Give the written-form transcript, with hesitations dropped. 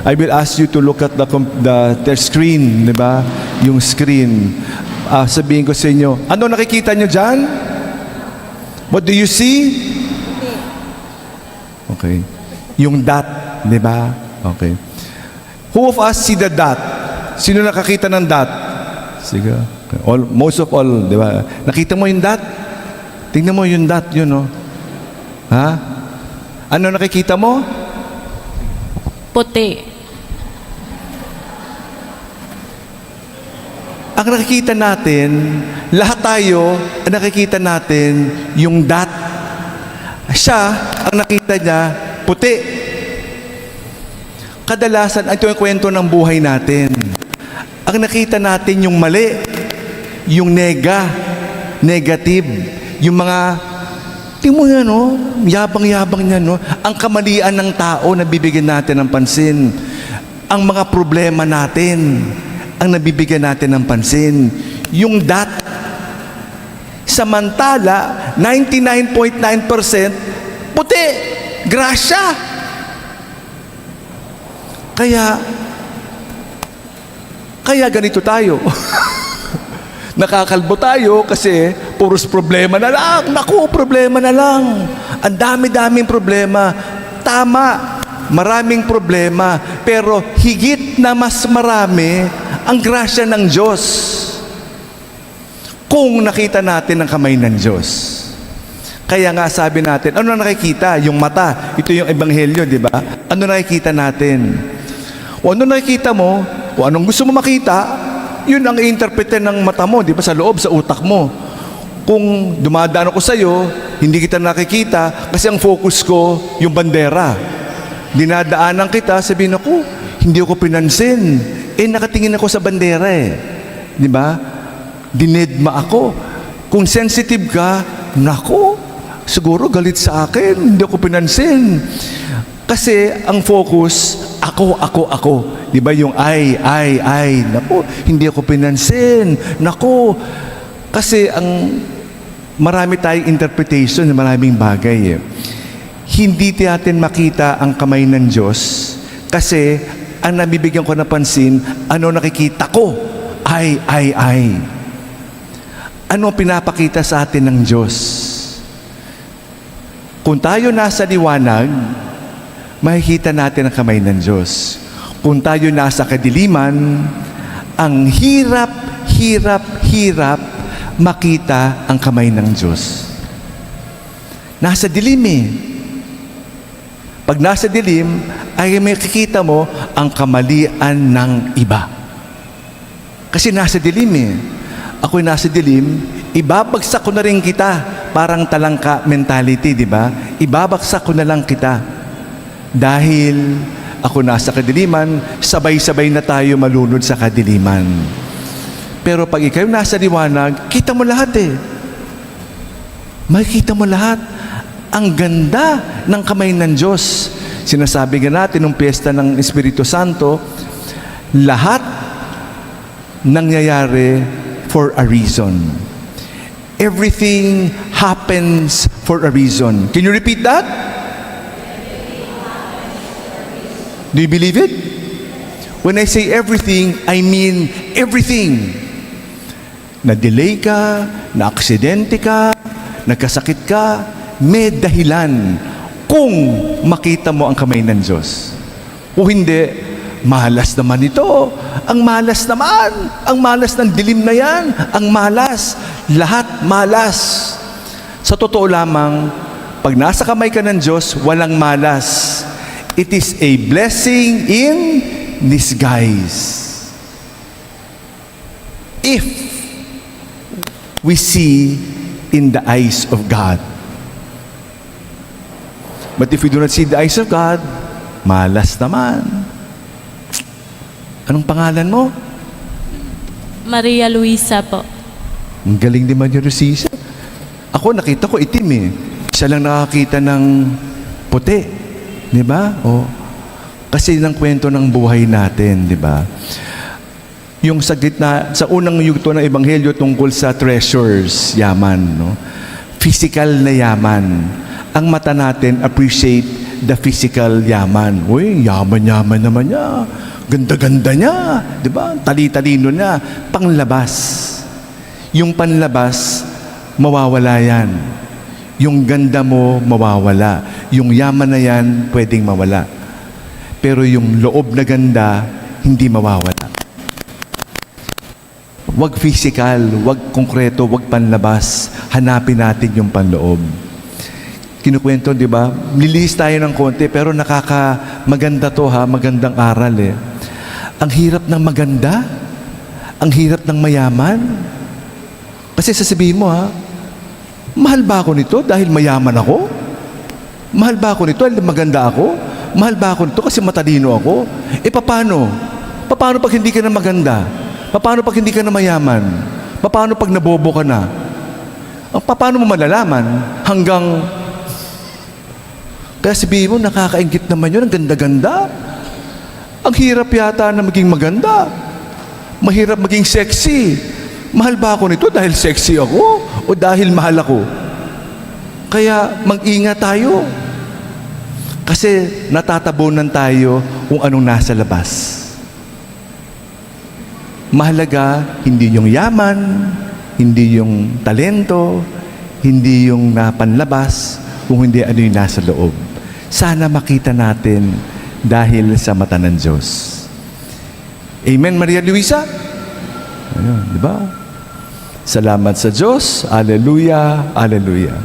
I will ask you to look at the screen, di ba? Yung screen. Sabihin ko sa inyo, ano nakikita nyo dyan? What do you see? Okay. Yung dot, di ba? Okay. Who of us see the dot? Sino nakakita ng dot? Sige. Most of all, di ba? Nakita mo yung dot? Tingnan mo yung dot, yun, no? Ha? Ano nakikita mo? Puti. Ang nakikita natin, lahat tayo, ang nakikita natin, yung dot. Siya, ang nakita niya, puti. Kadalasan, ito yung kwento ng buhay natin. Ang nakita natin yung mali, yung negative, yung mga, tingnan mo yan, no? Yabang-yabang niya, no? Ang kamalian ng tao na bibigyan natin ng pansin. Ang mga problema natin, ang nabibigyan natin ng pansin. Yung dot. Samantala, 99.9% puti. Grasya. Kaya ganito tayo. Nakakalbo tayo kasi puros problema na lang. Naku, problema na lang. Ang dami-daming problema. Tama, maraming problema. Pero higit na mas marami ang grasya ng Diyos. Kung nakita natin ang kamay ng Diyos. Kaya nga sabi natin, ano nakikita? Yung mata. Ito yung ebanghelyo, di ba? Ano nakikita natin? O ano nakikita mo? O anong gusto mo makita? Yun ang i-interpretin ng mata mo, di ba? Sa loob, sa utak mo. Kung dumadaan ako sa'yo, hindi kita nakikita kasi ang focus ko, yung bandera. Dinadaanan kita, sabihin ako, hindi ako pinansin. Nakatingin ako sa bandera eh. Di ba? Dinedma ako. Kung sensitive ka, nako, siguro galit sa akin, hindi ako pinansin. Kasi ang focus, ako. Di ba yung I. Nako, hindi ako pinansin. Nako, kasi ang marami tayong interpretation ng maraming bagay eh. Hindi natin makita ang kamay ng Diyos kasi ang nabibigyan ko ng pansin, ano nakikita ko? I. Ano pinapakita sa atin ng Diyos? Kung tayo nasa liwanag, makikita natin ang kamay ng Diyos. Kung tayo nasa kadiliman, ang hirap makita ang kamay ng Diyos. Nasa dilim eh. Pag nasa dilim, ay makikita mo ang kamalian ng iba. Kasi nasa dilim eh. Ako'y nasa dilim, ibabagsak ko na rin kita. Parang talangka mentality, di ba? Ibabagsak ko na lang kita. Dahil ako nasa kadiliman, sabay-sabay na tayo malunod sa kadiliman. Pero pag ikaw nasa liwanag, kita mo lahat eh. Makikita mo lahat. Ang ganda ng kamay ng Diyos. Sinasabi nga natin nung piyesta ng Espiritu Santo, lahat nangyayari for a reason. Everything happens for a reason. Can you repeat that? Do you believe it? When I say everything, I mean everything. Na-delay ka, na-aksidente ka, nagkasakit ka, may dahilan kung makita mo ang kamay ng Diyos. O hindi, malas naman ito. Ang malas ng dilim na yan. Ang malas. Lahat malas. Sa totoo lamang, pag nasa kamay ka ng Diyos, walang malas. It is a blessing in disguise. If we see in the eyes of God. But if we do not see the eyes of God, malas naman. Anong pangalan mo? Maria Luisa po. Ang galing ni Maria Luisa. Ako, nakita ko itim eh. Siya lang nakakita ng puti. Di ba? O, kasi ng kwento ng buhay natin, di ba? Yung sa gitna, sa unang yugto ng Ebanghelyo tungkol sa treasures, yaman, no? Physical na yaman. Ang mata natin appreciate the physical yaman. Uy, yaman-yaman naman niya. Ganda-ganda niya. Di ba? Tali-talino niya. Panglabas. Yung panlabas, mawawala yan. Yung ganda mo, mawawala. Yung yaman na yan, pwedeng mawala. Pero yung loob na ganda, hindi mawawala. Wag physical, wag konkreto, wag panlabas. Hanapin natin yung panloob. Kinukwento, di ba? Nilihis tayo ng konti, pero maganda to ha, magandang aral eh. Ang hirap ng maganda, ang hirap ng mayaman. Kasi sasabihin mo ha, mahal ba ako nito dahil mayaman ako? Mahal ba ako nito dahil maganda ako? Mahal ba ako nito kasi matalino ako? Paano? Paano pag hindi ka na maganda? Paano pag hindi ka na mayaman? Paano pag nabobo ka na? Paano mo malalaman? Kaya sabihin mo, nakakaingit naman yun, ang ganda-ganda. Ang hirap yata na maging maganda. Mahirap maging sexy. Mahal ba ako nito dahil sexy ako? O dahil mahal ako? Kaya mag-ingat tayo. Kasi natatabunan tayo kung anong nasa labas. Mahalaga, hindi yung yaman, hindi yung talento, hindi yung napanlabas, kung hindi ano yung nasa loob. Sana makita natin dahil sa mata ng Diyos. Amen, Maria Luisa? Ayun, di ba? Salamat sa Diyos. Alleluia, alleluia.